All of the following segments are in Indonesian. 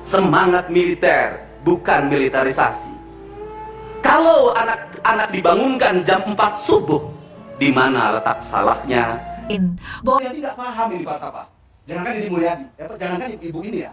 semangat militer, bukan militerisasi. Kalau anak-anak dibangunkan jam 4 subuh, di mana letak salahnya? Mulyadi tidak paham ini falsafah. Jangankan ini Mulyadi, jangankan ibu ini ya.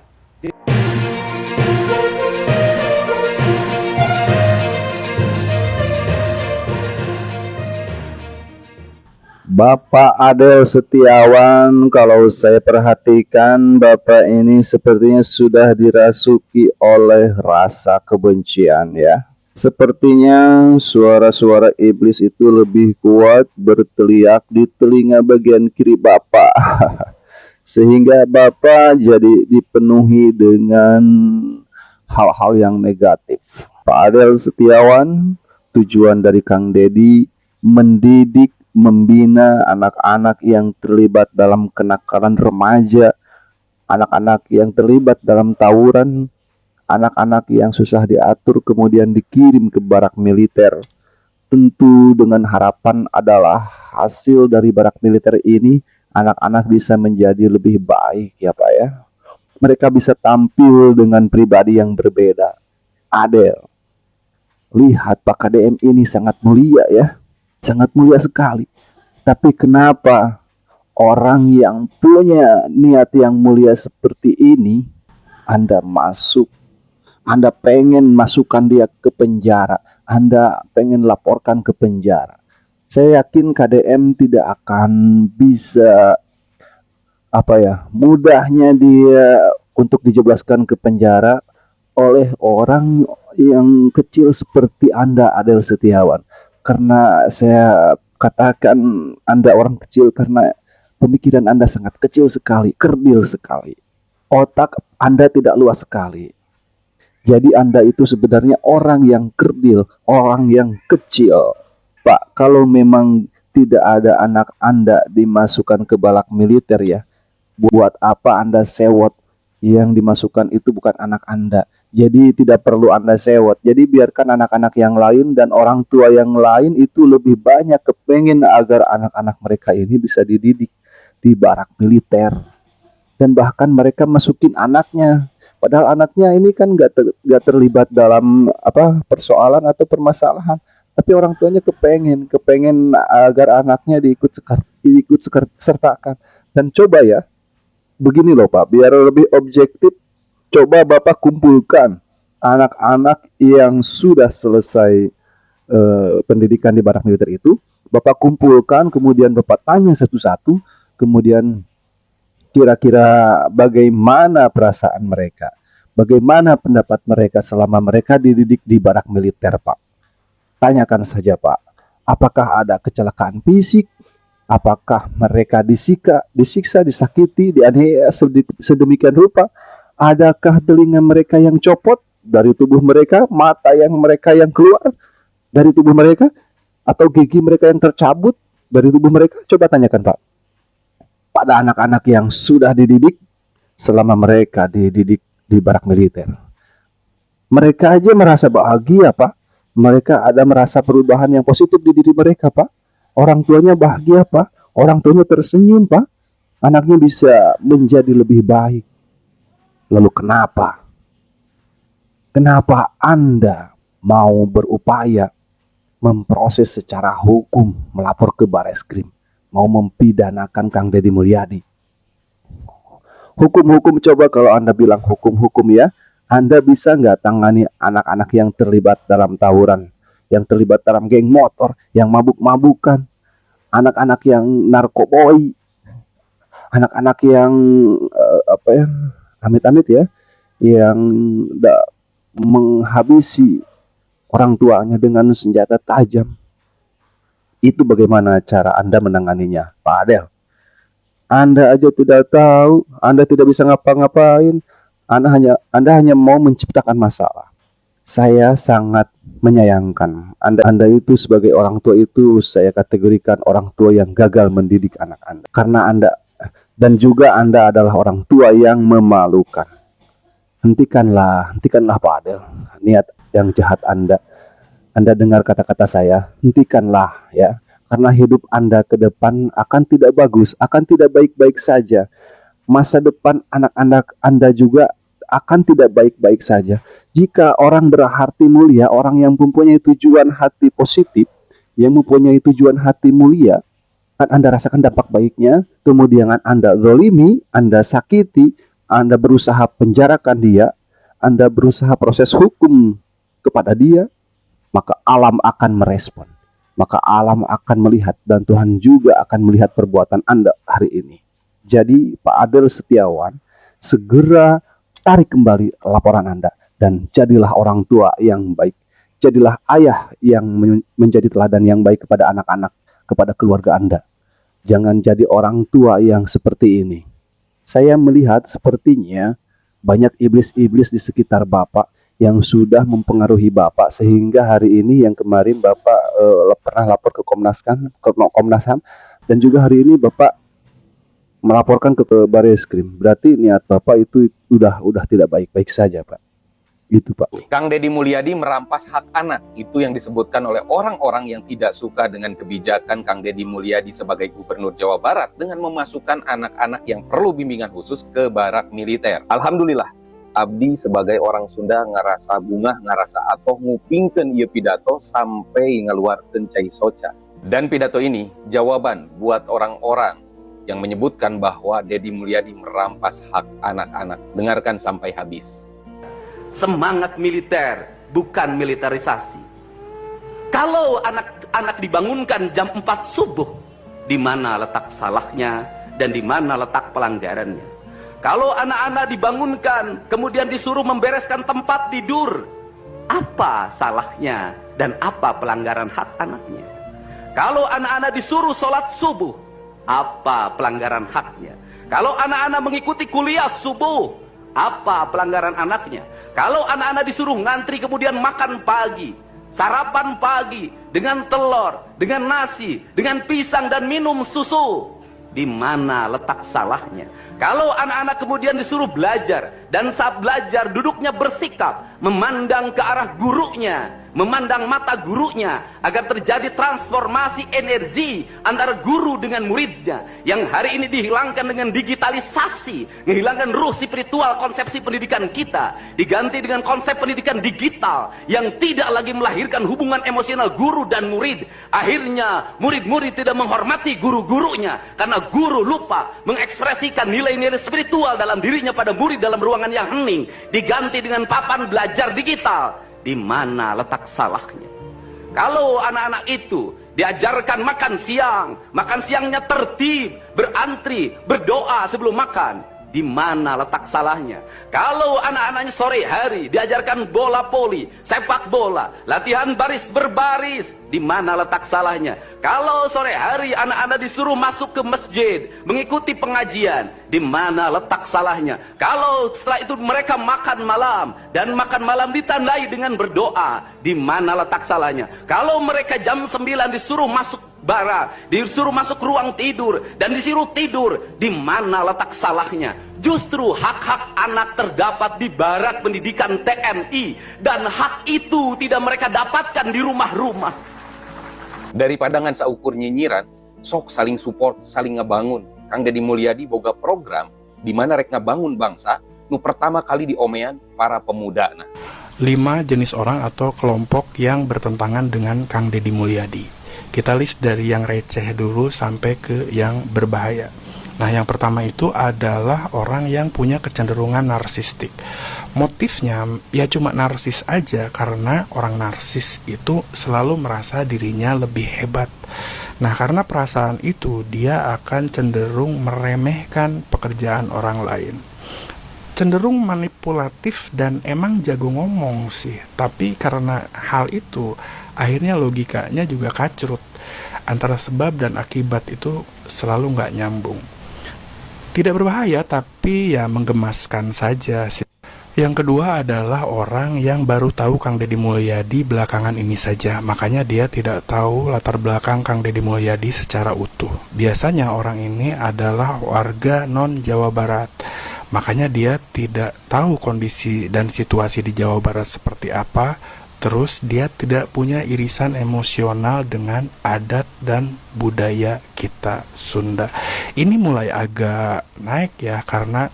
Bapak Adel Setiawan, kalau saya perhatikan Bapak ini sepertinya sudah dirasuki oleh rasa kebencian ya. Sepertinya suara-suara iblis itu lebih kuat berteriak di telinga bagian kiri Bapak. Sehingga Bapak jadi dipenuhi dengan hal-hal yang negatif. Pak Adel Setiawan, tujuan dari Kang Dedi mendidik, membina anak-anak yang terlibat dalam kenakalan remaja, anak-anak yang terlibat dalam tawuran, anak-anak yang susah diatur kemudian dikirim ke barak militer. Tentu dengan harapan adalah hasil dari barak militer ini anak-anak bisa menjadi lebih baik ya Pak ya. Mereka bisa tampil dengan pribadi yang berbeda. Adel, lihat Pak KDM ini sangat mulia ya. Sangat mulia sekali. Tapi kenapa orang yang punya niat yang mulia seperti ini Anda masuk, Anda pengen masukkan dia ke penjara, Anda pengen laporkan ke penjara. Saya yakin KDM tidak akan bisa mudahnya dia untuk dijebloskan ke penjara oleh orang yang kecil seperti Anda Adel Setiawan. Karena saya katakan Anda orang kecil karena pemikiran Anda sangat kecil sekali, kerdil sekali. Otak Anda tidak luas sekali. Jadi Anda itu sebenarnya orang yang kerdil, orang yang kecil. Pak, kalau memang tidak ada anak Anda dimasukkan ke balak militer ya, buat apa Anda sewot? Yang dimasukkan itu bukan anak Anda. Jadi tidak perlu Anda sewot. Jadi biarkan anak-anak yang lain dan orang tua yang lain itu lebih banyak kepengen agar anak-anak mereka ini bisa dididik di barak militer. Dan bahkan mereka masukin anaknya. Padahal anaknya ini kan gak terlibat dalam persoalan atau permasalahan. Tapi orang tuanya kepengen agar anaknya diikut sertakan. Dan coba ya, begini loh Pak, biar lebih objektif, coba Bapak kumpulkan anak-anak yang sudah selesai pendidikan di barak militer itu, Bapak kumpulkan, kemudian Bapak tanya satu-satu, kemudian kira-kira bagaimana perasaan mereka, bagaimana pendapat mereka selama mereka dididik di barak militer Pak. Tanyakan saja Pak, apakah ada kecelakaan fisik, apakah mereka disiksa, disakiti, dianiaya sedemikian rupa? Adakah telinga mereka yang copot dari tubuh mereka, mata mereka yang keluar dari tubuh mereka, atau gigi mereka yang tercabut dari tubuh mereka? Coba tanyakan Pak. Pada anak-anak yang sudah dididik selama mereka dididik di barak militer. Mereka aja merasa bahagia Pak. Mereka ada merasa perubahan yang positif di diri mereka Pak. Orang tuanya bahagia Pak. Orang tuanya tersenyum Pak. Anaknya bisa menjadi lebih baik. Lalu kenapa Anda mau berupaya memproses secara hukum, melapor ke Bareskrim, mau mempidanakan Kang Dedi Mulyadi? Hukum-hukum, coba kalau Anda bilang hukum-hukum ya, Anda bisa nggak tangani anak-anak yang terlibat dalam tawuran, yang terlibat dalam geng motor, yang mabuk-mabukan, anak-anak yang narkoboi, anak-anak yang amit-amit ya, yang menghabisi orang tuanya dengan senjata tajam. Itu bagaimana cara Anda menanganinya, Pak Adel? Anda aja tidak tahu, Anda tidak bisa ngapa-ngapain, Anda hanya mau menciptakan masalah. Saya sangat menyayangkan Anda itu sebagai orang tua itu saya kategorikan orang tua yang gagal mendidik anak Anda. Karena Anda dan juga Anda adalah orang tua yang memalukan. Hentikanlah Pak Adel niat yang jahat Anda. Anda dengar kata-kata saya, hentikanlah ya. Karena hidup Anda ke depan akan tidak bagus, akan tidak baik-baik saja. Masa depan anak-anak Anda juga akan tidak baik-baik saja. Jika orang berhati mulia, orang yang mempunyai tujuan hati positif, yang mempunyai tujuan hati mulia, akan Anda rasakan dampak baiknya. Kemudian Anda zolimi, Anda sakiti, Anda berusaha penjarakan dia, Anda berusaha proses hukum kepada dia, maka alam akan merespon. Maka alam akan melihat dan Tuhan juga akan melihat perbuatan Anda hari ini. Jadi Pak Adel Setiawan, segera tarik kembali laporan Anda dan jadilah orang tua yang baik. Jadilah ayah yang menjadi teladan yang baik kepada anak-anak, kepada keluarga Anda. Jangan jadi orang tua yang seperti ini. Saya melihat sepertinya banyak iblis-iblis di sekitar Bapak yang sudah mempengaruhi Bapak sehingga hari ini yang kemarin Bapak pernah lapor ke Komnas HAM, dan juga hari ini Bapak melaporkan ke Bareskrim. Berarti niat Bapak itu udah tidak baik-baik saja, Pak. Itu, Pak. Kang Deddy Mulyadi merampas hak anak. Itu yang disebutkan oleh orang-orang yang tidak suka dengan kebijakan Kang Deddy Mulyadi sebagai Gubernur Jawa Barat dengan memasukkan anak-anak yang perlu bimbingan khusus ke barak militer. Alhamdulillah, abdi sebagai orang Sunda ngarasa bungah, ngarasa atoh ngupingkeun ieu pidato sampai ngaluarkeun cai soca. Dan pidato ini jawaban buat orang-orang yang menyebutkan bahwa Deddy Mulyadi merampas hak anak-anak. Dengarkan sampai habis. Semangat militer, bukan militerisasi. Kalau anak-anak dibangunkan jam 4 subuh, di mana letak salahnya dan di mana letak pelanggarannya? Kalau anak-anak dibangunkan, kemudian disuruh membereskan tempat tidur, apa salahnya dan apa pelanggaran hak anaknya? Kalau anak-anak disuruh sholat subuh, apa pelanggaran haknya? Kalau anak-anak mengikuti kuliah subuh, apa pelanggaran anaknya? Kalau anak-anak disuruh ngantri kemudian makan pagi, sarapan pagi dengan telur, dengan nasi, dengan pisang dan minum susu, di mana letak salahnya? Kalau anak-anak kemudian disuruh belajar dan saat belajar duduknya bersikap memandang ke arah gurunya, memandang mata gurunya agar terjadi transformasi energi antara guru dengan muridnya yang hari ini dihilangkan dengan digitalisasi, menghilangkan ruh spiritual konsepsi pendidikan kita, diganti dengan konsep pendidikan digital yang tidak lagi melahirkan hubungan emosional guru dan murid. Akhirnya murid-murid tidak menghormati guru-gurunya karena guru lupa mengekspresikan nilai-nilai spiritual dalam dirinya pada murid dalam ruangan yang hening, diganti dengan papan belajar digital. Di mana letak salahnya? Kalau anak-anak itu diajarkan makan siangnya tertib, berantri, berdoa sebelum makan, di mana letak salahnya? Kalau anak-anaknya sore hari diajarkan bola voli, sepak bola, latihan baris berbaris, di mana letak salahnya? Kalau sore hari anak-anak disuruh masuk ke masjid, mengikuti pengajian, di mana letak salahnya? Kalau setelah itu mereka makan malam, dan makan malam ditandai dengan berdoa, di mana letak salahnya? Kalau mereka jam 9 disuruh masuk barak, disuruh masuk ruang tidur, dan disuruh tidur, di mana letak salahnya? Justru hak-hak anak terdapat di barak pendidikan TNI, dan hak itu tidak mereka dapatkan di rumah-rumah. Dari padangan saukur nyinyiran, sok saling support, saling ngebangun. Kang Deddy Mulyadi boga program di mana rek ngebangun bangsa nu pertama kali diomean para pemuda. 5 jenis orang atau kelompok yang bertentangan dengan Kang Deddy Mulyadi. Kita list dari yang receh dulu sampai ke yang berbahaya. Nah, yang pertama itu adalah orang yang punya kecenderungan narsistik. Motifnya ya cuma narsis aja, karena orang narsis itu selalu merasa dirinya lebih hebat. Nah, karena perasaan itu dia akan cenderung meremehkan pekerjaan orang lain. Cenderung manipulatif dan emang jago ngomong sih. Tapi karena hal itu akhirnya logikanya juga kacrut. Antara sebab dan akibat itu selalu nggak nyambung. Tidak berbahaya tapi ya menggemaskan saja sih. Yang kedua adalah orang yang baru tahu Kang Deddy Mulyadi belakangan ini saja. Makanya dia tidak tahu latar belakang Kang Deddy Mulyadi secara utuh. Biasanya orang ini adalah warga non-Jawa Barat. Makanya dia tidak tahu kondisi dan situasi di Jawa Barat seperti apa. Terus dia tidak punya irisan emosional dengan adat dan budaya kita Sunda. Ini mulai agak naik ya, karena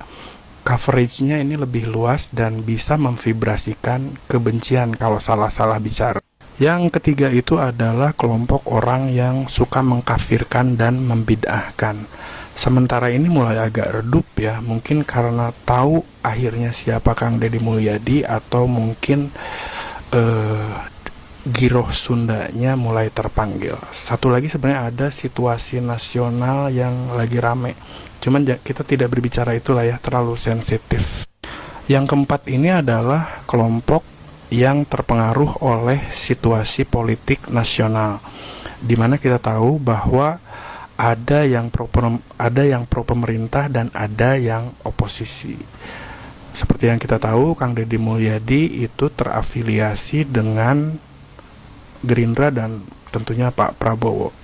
coveragenya ini lebih luas dan bisa memvibrasikan kebencian kalau salah-salah bicara. Yang ketiga itu adalah kelompok orang yang suka mengkafirkan dan membid'ahkan. Sementara ini mulai agak redup ya, mungkin karena tahu akhirnya siapa Kang Deddy Mulyadi, atau mungkin giroh Sundanya mulai terpanggil. Satu lagi sebenarnya ada situasi nasional yang lagi rame. Cuman kita tidak berbicara itulah ya, terlalu sensitif. Yang keempat ini adalah kelompok yang terpengaruh oleh situasi politik nasional, di mana kita tahu bahwa ada yang pro pemerintah dan ada yang oposisi. Seperti yang kita tahu, Kang Deddy Mulyadi itu terafiliasi dengan Gerindra dan tentunya Pak Prabowo.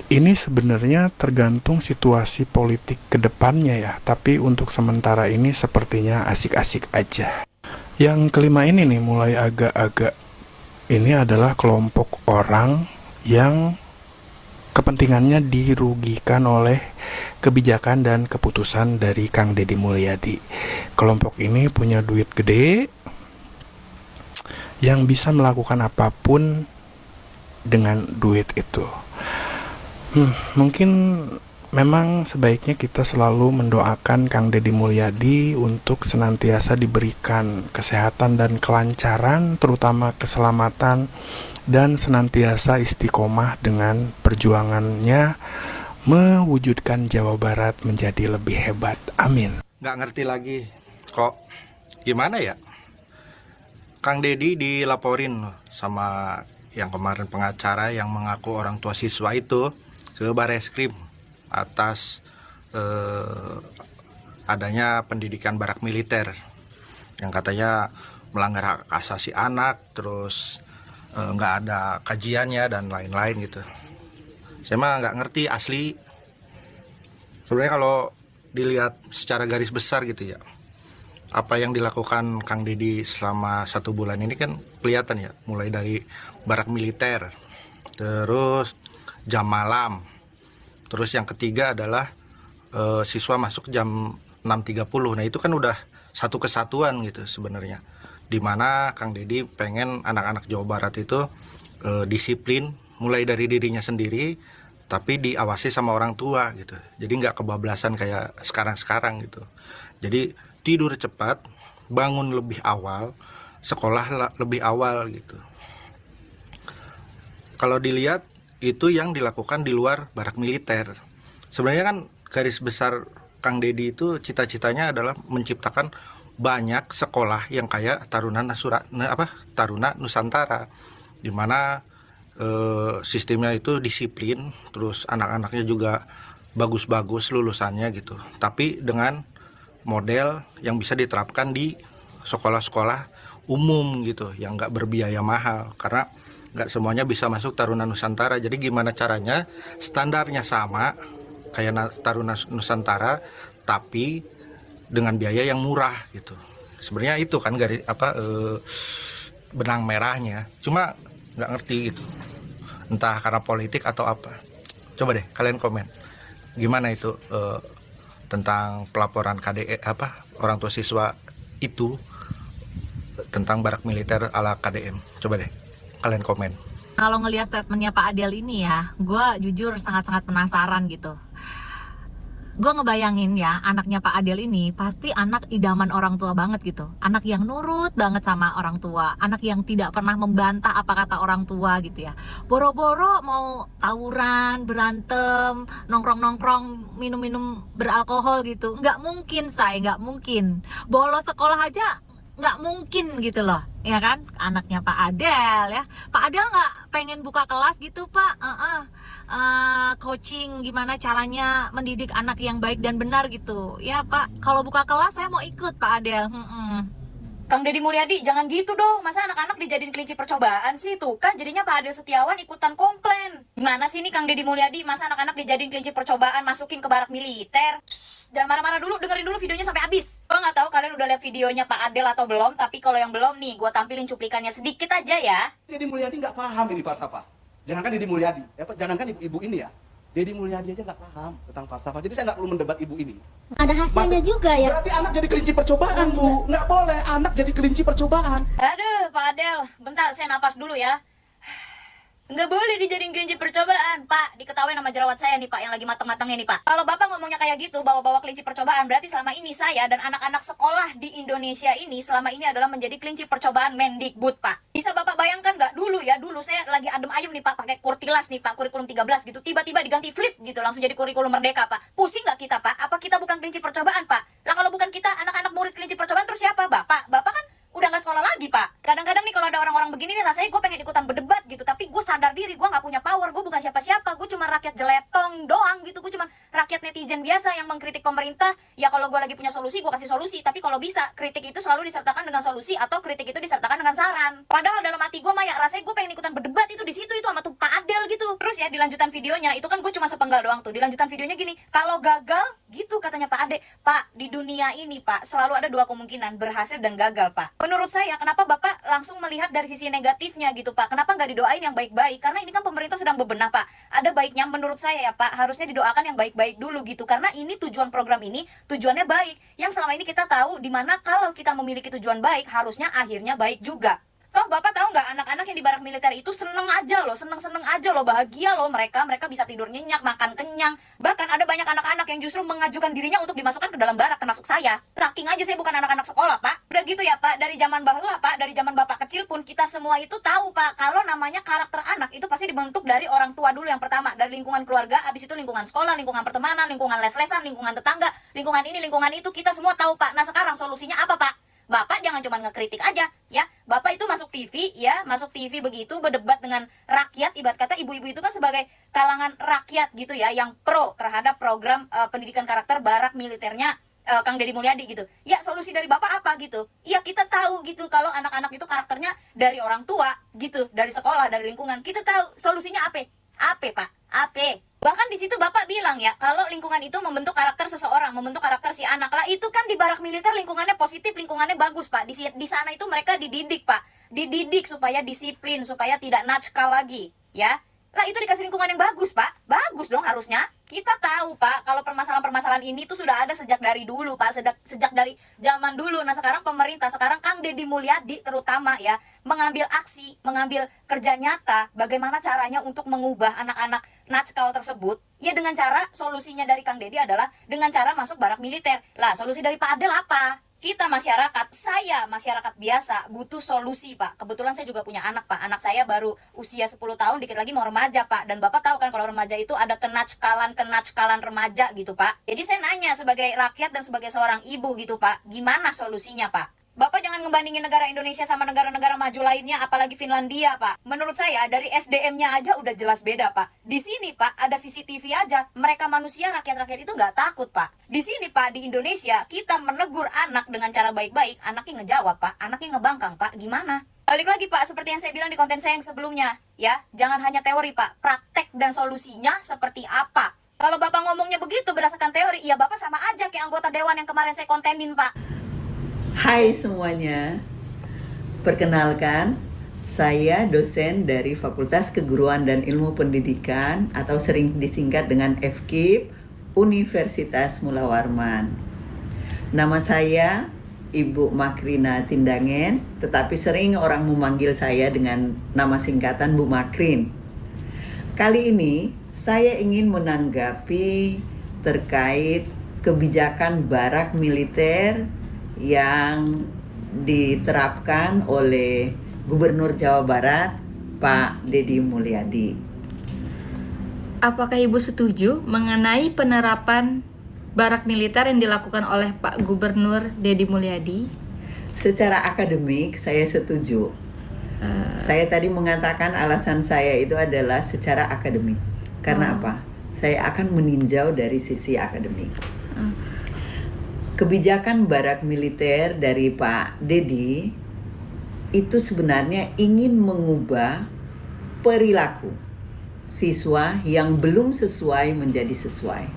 Ini sebenarnya tergantung situasi politik ke depannya ya, tapi untuk sementara ini sepertinya asik-asik aja. Yang kelima ini nih mulai agak-agak, ini adalah kelompok orang yang kepentingannya dirugikan oleh kebijakan dan keputusan dari Kang Deddy Mulyadi. Kelompok ini punya duit gede yang bisa melakukan apapun dengan duit itu. Mungkin memang sebaiknya kita selalu mendoakan Kang Deddy Mulyadi untuk senantiasa diberikan kesehatan dan kelancaran, terutama keselamatan, dan senantiasa istiqomah dengan perjuangannya mewujudkan Jawa Barat menjadi lebih hebat. Amin. Nggak ngerti lagi kok gimana ya, Kang Deddy dilaporin sama yang kemarin pengacara yang mengaku orang tua siswa itu ke Bareskrim atas adanya pendidikan barak militer yang katanya melanggar hak asasi anak, terus nggak ada kajiannya dan lain-lain gitu. Saya mah nggak ngerti asli. Sebenarnya kalau dilihat secara garis besar gitu ya, apa yang dilakukan Kang Deddy selama 1 bulan ini kan kelihatan ya, mulai dari barak militer, terus jam malam, terus yang ketiga adalah siswa masuk jam 6.30. Nah itu kan udah satu kesatuan gitu sebenarnya, dimana Kang Deddy pengen anak-anak Jawa Barat itu disiplin mulai dari dirinya sendiri, tapi diawasi sama orang tua gitu. Jadi nggak kebablasan kayak sekarang gitu. Jadi tidur cepat, bangun lebih awal, sekolah lebih awal gitu. Kalau dilihat itu yang dilakukan di luar barak militer. Sebenarnya kan garis besar Kang Deddy itu cita-citanya adalah menciptakan banyak sekolah yang kayak Taruna Nusantara, di mana sistemnya itu disiplin, terus anak-anaknya juga bagus-bagus lulusannya gitu. Tapi dengan model yang bisa diterapkan di sekolah-sekolah umum gitu, yang nggak berbiaya mahal, karena nggak semuanya bisa masuk Taruna Nusantara. Jadi gimana caranya standarnya sama kayak Taruna Nusantara, tapi dengan biaya yang murah gitu. Sebenarnya itu kan benang merahnya. Cuma nggak ngerti gitu, entah karena politik atau apa. Coba deh kalian komen gimana itu tentang pelaporan KDE orang tua siswa itu tentang barak militer ala KDM. Coba deh kalian komen. Kalau ngelihat statementnya Pak Adel ini ya, gue jujur sangat-sangat penasaran gitu. Gue ngebayangin ya, anaknya Pak Adel ini pasti anak idaman orang tua banget gitu. Anak yang nurut banget sama orang tua, anak yang tidak pernah membantah apa kata orang tua gitu ya. Boro-boro mau tawuran, berantem, nongkrong-nongkrong, minum-minum beralkohol gitu. Nggak mungkin, nggak mungkin. Bolos sekolah aja nggak mungkin gitu loh, ya kan? Anaknya Pak Adel ya. Pak Adel nggak pengen buka kelas gitu Pak, coaching gimana caranya mendidik anak yang baik dan benar gitu ya Pak. Kalau buka kelas saya mau ikut Pak Adel. Kang Deddy Mulyadi, jangan gitu dong. Masa anak-anak dijadiin kelinci percobaan sih? Tuh kan jadinya Pak Adel Setiawan ikutan komplain. Gimana sih ini Kang Deddy Mulyadi? Masa anak-anak dijadiin kelinci percobaan masukin ke barak militer? Jangan marah-marah dulu, dengerin dulu videonya sampai habis. Gue nggak tahu kalian udah lihat videonya Pak Adel atau belum, tapi kalau yang belum nih, gue tampilin cuplikannya sedikit aja ya. Deddy Mulyadi nggak paham ini falsafah. Jangankan Deddy Mulyadi, jangankan ibu ini ya. Deddy Mulyadi aja nggak paham tentang falsafah. Jadi saya nggak perlu mendebat ibu ini. Ada hasilnya juga ya. Berarti anak jadi kelinci percobaan, Bu. Nggak boleh anak jadi kelinci percobaan. Aduh, Pak Adel, bentar saya napas dulu ya. Nggak boleh dijadiin kelinci percobaan, Pak. Diketahui nama jerawat saya nih, Pak, yang lagi mateng-matengnya nih, Pak. Kalau Bapak ngomongnya kayak gitu, bawa-bawa kelinci percobaan, berarti selama ini saya dan anak-anak sekolah di Indonesia ini selama ini adalah menjadi kelinci percobaan Mendikbud, Pak. Bisa Bapak bayangkan nggak? Dulu saya lagi adem ayem nih, Pak, pakai kurtilas nih, Pak, kurikulum 13 gitu. Tiba-tiba diganti flip gitu, langsung jadi kurikulum merdeka, Pak. Pusing nggak kita, Pak? Apa kita bukan kelinci percobaan, Pak? Lah kalau bukan kita, anak-anak murid kelinci percobaan, terus siapa, Bapak? Bapak kan udah nggak sekolah lagi, Pak. Kadang-kadang nih kalau ada orang-orang begini nih rasanya gue pengen ikutan berdebat gitu, tapi gue sadar diri gue nggak punya power, gue bukan siapa-siapa, gue cuma rakyat jeletong doang gitu, gue cuma rakyat netizen biasa yang mengkritik pemerintah. Ya kalau gue lagi punya solusi, gue kasih solusi, tapi kalau bisa kritik itu selalu disertakan dengan solusi atau kritik itu disertakan dengan saran. Padahal dalam hati gue ya rasanya gue pengen ikutan berdebat itu di situ itu sama tuh Pak Adel gitu. Terus ya di lanjutan videonya itu kan gue cuma sepenggal doang tuh. Di lanjutan videonya gini, kalau gagal gitu katanya Pak Ade, Pak, di dunia ini Pak selalu ada dua kemungkinan, berhasil dan gagal, Pak. Menurut saya kenapa Bapak langsung melihat dari sisi negatifnya gitu, Pak? Kenapa nggak didoain yang baik-baik? Karena ini kan pemerintah sedang bebenah, Pak. Ada baiknya menurut saya ya, Pak. Harusnya didoakan yang baik-baik dulu gitu. Karena ini tujuan program ini tujuannya baik. Yang selama ini kita tahu dimana kalau kita memiliki tujuan baik harusnya akhirnya baik juga. Toh Bapak tahu nggak anak-anak yang di barak militer itu seneng aja loh, seneng-seneng aja loh, bahagia loh mereka bisa tidur nyenyak, makan kenyang. Bahkan ada banyak anak-anak yang justru mengajukan dirinya untuk dimasukkan ke dalam barak, termasuk saya. Saking aja saya bukan anak-anak sekolah, Pak. Udah gitu ya, Pak, dari zaman bahula, Pak, dari zaman Bapak kecil pun kita semua itu tahu, Pak, kalau namanya karakter anak itu pasti dibentuk dari orang tua dulu yang pertama, dari lingkungan keluarga, habis itu lingkungan sekolah, lingkungan pertemanan, lingkungan les-lesan, lingkungan tetangga, lingkungan ini, lingkungan itu, kita semua tahu, Pak. Nah, sekarang solusinya apa, Pak? Bapak jangan cuma ngekritik aja, ya. Bapak itu masuk TV, ya, masuk TV begitu, berdebat dengan rakyat. Ibarat kata ibu-ibu itu kan sebagai kalangan rakyat gitu ya, yang pro terhadap program pendidikan karakter barak militernya Kang Deddy Mulyadi gitu. Ya, solusi dari Bapak apa gitu? Ya, kita tahu gitu kalau anak-anak itu karakternya dari orang tua gitu, dari sekolah, dari lingkungan. Kita tahu solusinya apa? Apa, Pak? Apa? Bahkan di situ Bapak bilang ya, kalau lingkungan itu membentuk karakter seseorang, membentuk karakter si anak. Lah itu kan di barak militer lingkungannya positif, lingkungannya bagus, Pak. Di sana itu mereka dididik, Pak. Dididik supaya disiplin, supaya tidak nakal lagi, ya. Lah itu dikasih lingkungan yang bagus, Pak. Bagus dong harusnya. Kita tahu, Pak, kalau permasalahan-permasalahan ini tuh sudah ada sejak dari dulu, Pak. Sejak dari zaman dulu. Nah, sekarang pemerintah, sekarang Kang Deddy Mulyadi terutama ya, mengambil aksi, mengambil kerja nyata bagaimana caranya untuk mengubah anak-anak nakal tersebut. Ya dengan cara, solusinya dari Kang Deddy adalah dengan cara masuk barak militer. Lah, solusi dari Pak Adel apa? Kita masyarakat, saya masyarakat biasa butuh solusi, Pak. Kebetulan saya juga punya anak, Pak. Anak saya baru usia 10 tahun, dikit lagi mau remaja, Pak. Dan Bapak tahu kan kalau remaja itu ada kenackalan remaja gitu, Pak. Jadi saya nanya sebagai rakyat dan sebagai seorang ibu gitu, Pak. Gimana solusinya, Pak? Bapak jangan ngebandingin negara Indonesia sama negara-negara maju lainnya, apalagi Finlandia, Pak. Menurut saya, dari SDM-nya aja udah jelas beda, Pak. Di sini, Pak, ada CCTV aja. Mereka manusia, rakyat-rakyat itu nggak takut, Pak. Di sini, Pak, di Indonesia, kita menegur anak dengan cara baik-baik. Anaknya ngejawab, Pak. Anaknya ngebangkang, Pak. Gimana? Balik lagi, Pak, seperti yang saya bilang di konten saya yang sebelumnya. Ya, jangan hanya teori, Pak. Praktek dan solusinya seperti apa? Kalau Bapak ngomongnya begitu berdasarkan teori, ya Bapak sama aja kayak anggota dewan yang kemarin saya kontenin, Pak. Hai semuanya, perkenalkan saya dosen dari Fakultas Keguruan dan Ilmu Pendidikan atau sering disingkat dengan FKIP Universitas Mula Warman. Nama saya Ibu Makrina Tindangen, tetapi sering orang memanggil saya dengan nama singkatan Bu Makrin. Kali ini saya ingin menanggapi terkait kebijakan barak militer yang diterapkan oleh Gubernur Jawa Barat, Pak Deddy Mulyadi. Apakah Ibu setuju mengenai penerapan barak militer yang dilakukan oleh Pak Gubernur Deddy Mulyadi? Secara akademik, saya setuju. Saya tadi mengatakan alasan saya itu adalah secara akademik. Karena apa? Saya akan meninjau dari sisi akademik. Kebijakan barak militer dari Pak Deddy itu sebenarnya ingin mengubah perilaku siswa yang belum sesuai menjadi sesuai.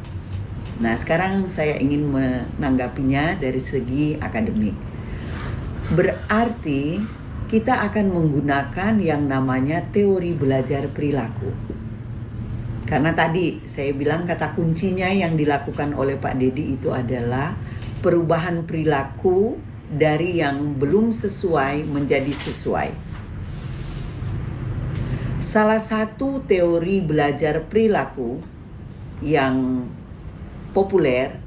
Nah, sekarang saya ingin menanggapinya dari segi akademik. Berarti kita akan menggunakan yang namanya teori belajar perilaku. Karena tadi saya bilang kata kuncinya yang dilakukan oleh Pak Dedi itu adalah perubahan perilaku dari yang belum sesuai menjadi sesuai. Salah satu teori belajar perilaku yang populer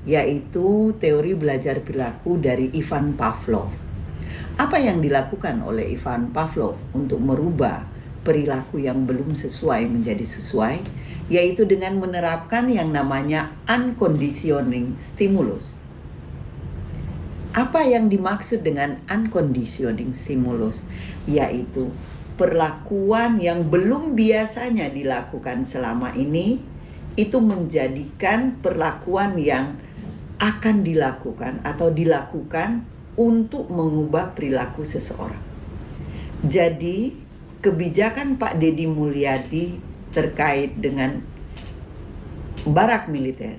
yaitu teori belajar perilaku dari Ivan Pavlov. Apa yang dilakukan oleh Ivan Pavlov untuk merubah perilaku yang belum sesuai menjadi sesuai, yaitu dengan menerapkan yang namanya unconditioning stimulus. Apa yang dimaksud dengan unconditioning stimulus? Yaitu perlakuan yang belum biasanya dilakukan selama ini, itu menjadikan perlakuan yang akan dilakukan atau dilakukan untuk mengubah perilaku seseorang. Jadi, kebijakan Pak Dedi Mulyadi terkait dengan barak militer,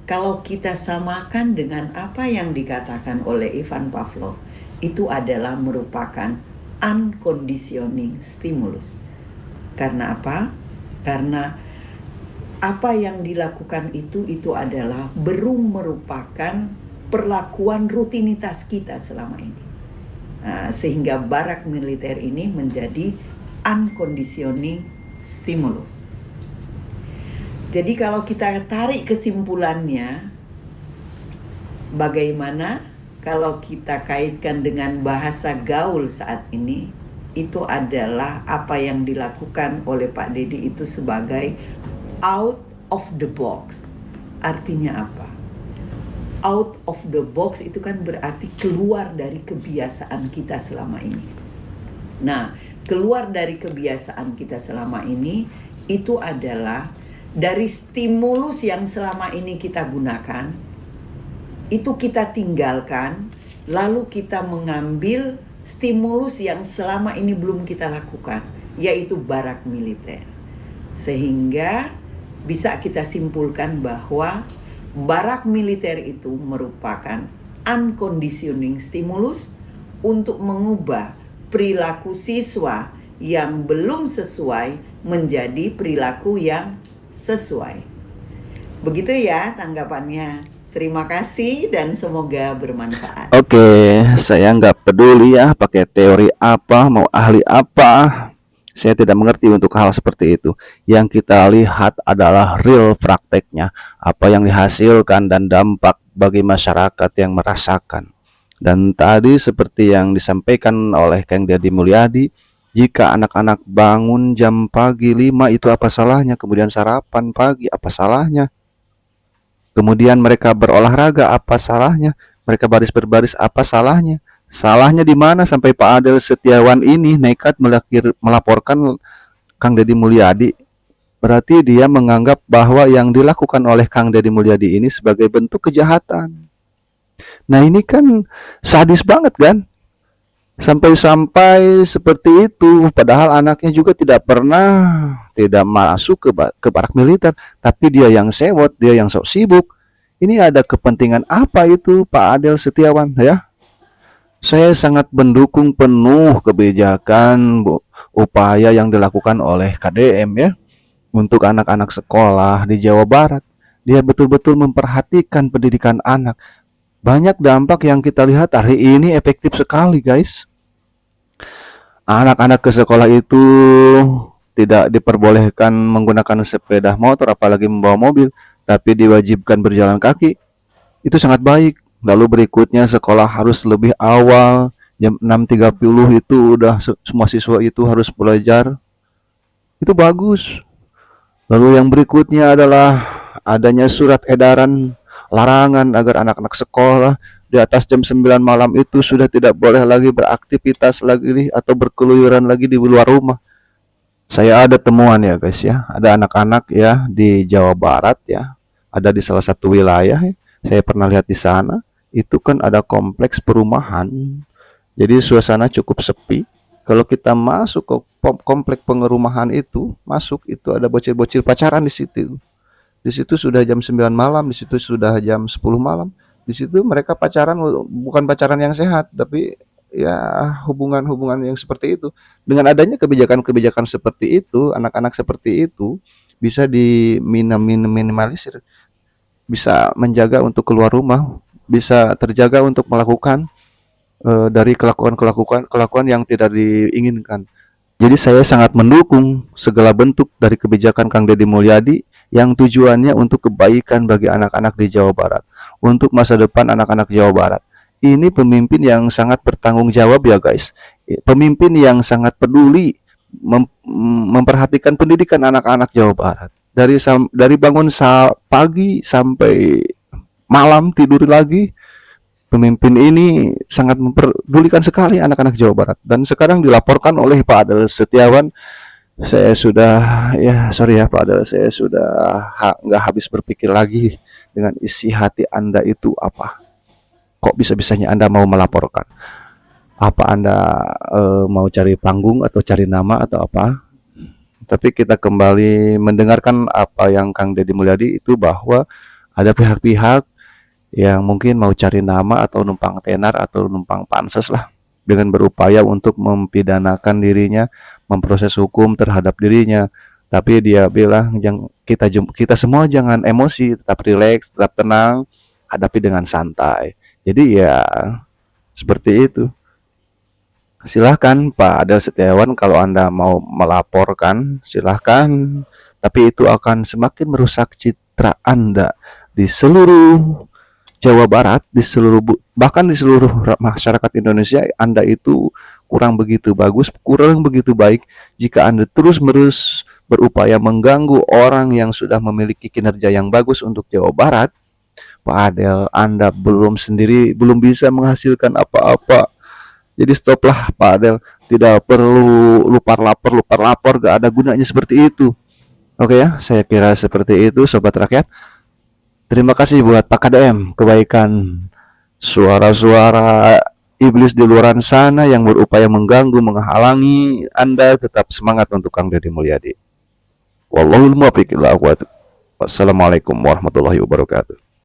kalau kita samakan dengan apa yang dikatakan oleh Ivan Pavlov, itu adalah merupakan unconditioning stimulus. Karena apa? Karena apa yang dilakukan itu adalah belum merupakan perlakuan rutinitas kita selama ini. Sehingga barak militer ini menjadi unconditioning stimulus. Jadi kalau kita tarik kesimpulannya, bagaimana kalau kita kaitkan dengan bahasa gaul saat ini, itu adalah apa yang dilakukan oleh Pak Dedi itu sebagai out of the box. Artinya apa? Out of the box itu kan berarti keluar dari kebiasaan kita selama ini. Nah, keluar dari kebiasaan kita selama ini itu adalah dari stimulus yang selama ini kita gunakan, itu kita tinggalkan, lalu kita mengambil stimulus yang selama ini belum kita lakukan, yaitu barak militer. Sehingga bisa kita simpulkan bahwa barak militer itu merupakan unconditioning stimulus untuk mengubah perilaku siswa yang belum sesuai menjadi perilaku yang sesuai. Begitu ya tanggapannya. Terima kasih dan semoga bermanfaat. Oke, saya nggak peduli ya pakai teori apa, mau ahli apa. Saya tidak mengerti untuk hal seperti itu. Yang kita lihat adalah real prakteknya, apa yang dihasilkan dan dampak bagi masyarakat yang merasakan. Dan tadi seperti yang disampaikan oleh Kang Dedi Mulyadi, jika anak-anak bangun jam pagi 5 itu apa salahnya? Kemudian sarapan pagi apa salahnya? Kemudian mereka berolahraga apa salahnya? Mereka baris berbaris apa salahnya? Salahnya di mana sampai Pak Adel Setiawan ini nekat melaporkan Kang Dedi Mulyadi? Berarti dia menganggap bahwa yang dilakukan oleh Kang Dedi Mulyadi ini sebagai bentuk kejahatan. Nah ini kan sadis banget kan? Sampai-sampai seperti itu, padahal anaknya juga tidak masuk ke barak militer, tapi dia yang sewot, dia yang sok sibuk. Ini ada kepentingan apa itu Pak Adel Setiawan ya? Saya sangat mendukung penuh kebijakan upaya yang dilakukan oleh KDM ya untuk anak-anak sekolah di Jawa Barat. Dia betul-betul memperhatikan pendidikan anak. Banyak dampak yang kita lihat hari ini efektif sekali guys. Anak-anak ke sekolah itu tidak diperbolehkan menggunakan sepeda motor apalagi membawa mobil, tapi diwajibkan berjalan kaki. Itu sangat baik. Lalu berikutnya sekolah harus lebih awal, jam 6.30 itu udah semua siswa itu harus belajar. Itu bagus. Lalu yang berikutnya adalah adanya surat edaran larangan agar anak-anak sekolah di atas jam 9 malam itu sudah tidak boleh lagi beraktivitas lagi atau berkeluyuran lagi di luar rumah. Saya ada temuan ya guys ya, ada anak-anak ya di Jawa Barat ya, ada di salah satu wilayah ya. Saya pernah lihat di sana, itu kan ada kompleks perumahan. Jadi suasana cukup sepi. Kalau kita masuk ke kompleks perumahan itu, itu ada bocil-bocil pacaran di situ. Di situ sudah jam 9 malam, di situ sudah jam 10 malam. Di situ mereka pacaran, bukan pacaran yang sehat, tapi ya hubungan-hubungan yang seperti itu. Dengan adanya kebijakan-kebijakan seperti itu, anak-anak seperti itu bisa minimalisir, bisa menjaga untuk keluar rumah, bisa terjaga untuk melakukan dari kelakuan yang tidak diinginkan. Jadi saya sangat mendukung segala bentuk dari kebijakan Kang Deddy Mulyadi yang tujuannya untuk kebaikan bagi anak-anak di Jawa Barat, untuk masa depan anak-anak Jawa Barat. Ini pemimpin yang sangat bertanggung jawab ya guys. Pemimpin yang sangat peduli memperhatikan pendidikan anak-anak Jawa Barat. Dari bangun pagi sampai malam tidur lagi, pemimpin ini sangat memperdulikan sekali anak-anak Jawa Barat. Dan sekarang dilaporkan oleh Pak Adel Setiawan. Saya sudah, ya sorry ya Pak Adel, saya sudah nggak habis berpikir lagi dengan isi hati Anda itu apa. Kok bisa-bisanya Anda mau melaporkan? Apa Anda mau cari panggung atau cari nama atau apa? Tapi kita kembali mendengarkan apa yang Kang Deddy Mulyadi itu, bahwa ada pihak-pihak yang mungkin mau cari nama atau numpang tenar atau numpang panses lah, dengan berupaya untuk mempidanakan dirinya, memproses hukum terhadap dirinya. Tapi dia bilang kita semua jangan emosi, tetap rileks, tetap tenang, hadapi dengan santai. Jadi ya seperti itu. Silahkan Pak Adel Setiawan, kalau Anda mau melaporkan silahkan, tapi itu akan semakin merusak citra Anda di seluruh Jawa Barat, bahkan di seluruh masyarakat Indonesia. Anda itu kurang begitu bagus, kurang begitu baik jika Anda terus-menerus berupaya mengganggu orang yang sudah memiliki kinerja yang bagus untuk Jawa Barat. Pak Adel, Anda belum bisa menghasilkan apa-apa. Jadi stoplah Pak Adel, tidak perlu lupar lapor, gak ada gunanya seperti itu. Oke ya, saya kira seperti itu Sobat Rakyat. Terima kasih buat Pak KDM, kebaikan suara-suara iblis di luar sana yang berupaya mengganggu, menghalangi Anda. Tetap semangat untuk Kang Deddy Mulyadi. Wallahul muwaffiq ila aqwam. Wassalamualaikum warahmatullahi wabarakatuh.